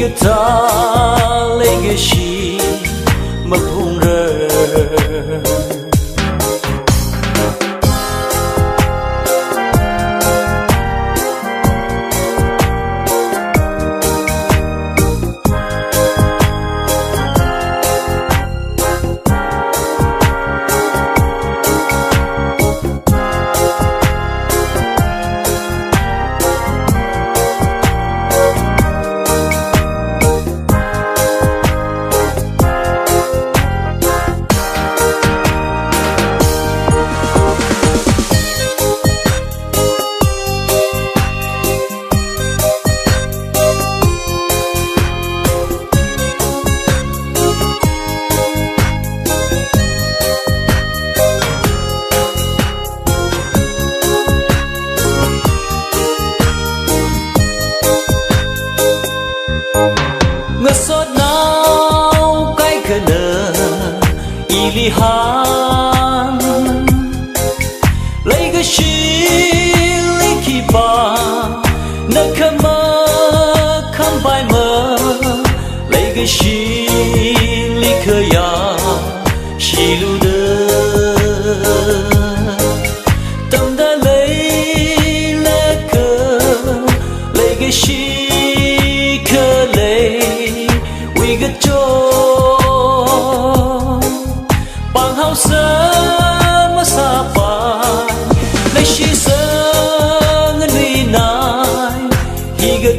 guitar legacy mapungre sốt nao cái cơ nơ ili han lấy cái chi lấy khi ba nơ kama khăm bài mơ lấy cái chi lấy khơi ya chi lu đơ tâm đã lấy lẽ cơ lấy cái chi cơ lấy we get joy bang hao sớm sa pa lấy chi sớm ngân huy nai he get